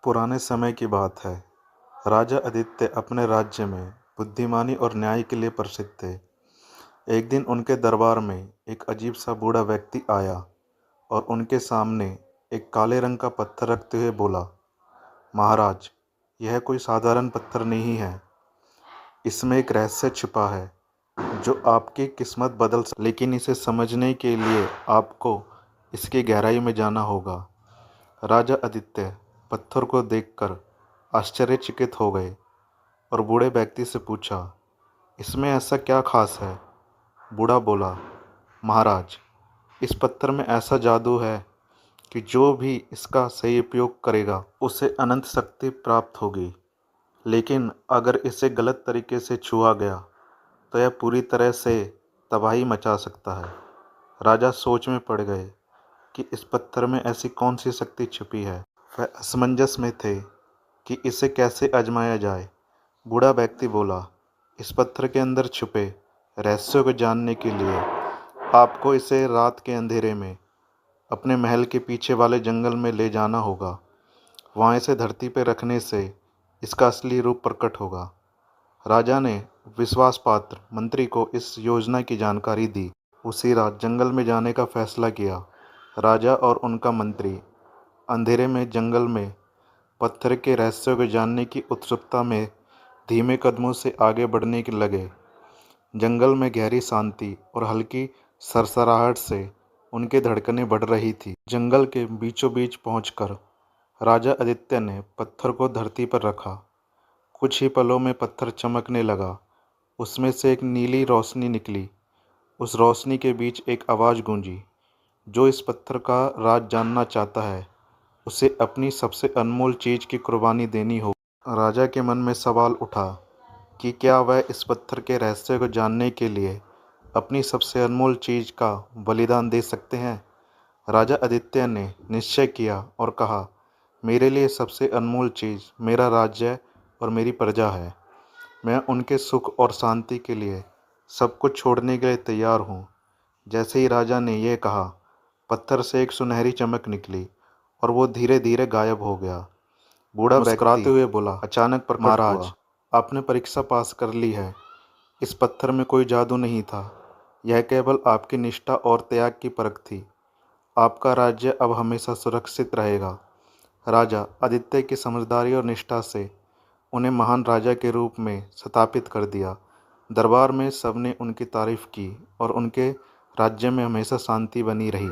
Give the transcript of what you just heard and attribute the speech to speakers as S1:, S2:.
S1: पुराने समय की बात है। राजा आदित्य अपने राज्य में बुद्धिमानी और न्याय के लिए प्रसिद्ध थे। एक दिन उनके दरबार में एक अजीब सा बूढ़ा व्यक्ति आया और उनके सामने एक काले रंग का पत्थर रखते हुए बोला, महाराज, यह कोई साधारण पत्थर नहीं है। इसमें एक रहस्य छिपा है जो आपकी किस्मत बदल सकता है, लेकिन इसे समझने के लिए आपको इसकी गहराई में जाना होगा। राजा आदित्य पत्थर को देखकर आश्चर्यचकित हो गए और बूढ़े व्यक्ति से पूछा, इसमें ऐसा क्या खास है? बूढ़ा बोला, महाराज, इस पत्थर में ऐसा जादू है कि जो भी इसका सही उपयोग करेगा उसे अनंत शक्ति प्राप्त होगी, लेकिन अगर इसे गलत तरीके से छुआ गया तो यह पूरी तरह से तबाही मचा सकता है। राजा सोच में पड़ गए कि इस पत्थर में ऐसी कौन सी शक्ति छिपी है। वह असमंजस में थे कि इसे कैसे आजमाया जाए। बूढ़ा व्यक्ति बोला, इस पत्थर के अंदर छुपे रहस्यों को जानने के लिए आपको इसे रात के अंधेरे में अपने महल के पीछे वाले जंगल में ले जाना होगा। वहाँ इसे धरती पर रखने से इसका असली रूप प्रकट होगा। राजा ने विश्वास पात्र मंत्री को इस योजना की जानकारी दी। उसी रात जंगल में जाने का फैसला किया। राजा और उनका मंत्री अंधेरे में जंगल में पत्थर के रहस्यों को जानने की उत्सुकता में धीमे कदमों से आगे बढ़ने के लगे। जंगल में गहरी शांति और हल्की सरसराहट से उनकी धड़कनें बढ़ रही थी। जंगल के बीचों बीच पहुंचकर राजा आदित्य ने पत्थर को धरती पर रखा। कुछ ही पलों में पत्थर चमकने लगा। उसमें से एक नीली रोशनी निकली। उस रोशनी के बीच एक आवाज़ गूंजी, जो इस पत्थर का राज जानना चाहता है उसे अपनी सबसे अनमोल चीज़ की कुर्बानी देनी हो। राजा के मन में सवाल उठा कि क्या वह इस पत्थर के रहस्य को जानने के लिए अपनी सबसे अनमोल चीज़ का बलिदान दे सकते हैं। राजा आदित्य ने निश्चय किया और कहा, मेरे लिए सबसे अनमोल चीज़ मेरा राज्य और मेरी प्रजा है। मैं उनके सुख और शांति के लिए सब कुछ छोड़ने के लिए तैयार हूँ। जैसे ही राजा ने यह कहा, पत्थर से एक सुनहरी चमक निकली और वो धीरे धीरे गायब हो गया। बूढ़ा मुस्कुराते हुए बोला, अचानक प्रकट महाराज हुआ, आपने परीक्षा पास कर ली है। इस पत्थर में कोई जादू नहीं था, यह केवल आपकी निष्ठा और त्याग की परख थी। आपका राज्य अब हमेशा सुरक्षित रहेगा। राजा आदित्य की समझदारी और निष्ठा से उन्हें महान राजा के रूप में स्थापित कर दिया। दरबार में सबने उनकी तारीफ की और उनके राज्य में हमेशा शांति बनी रही।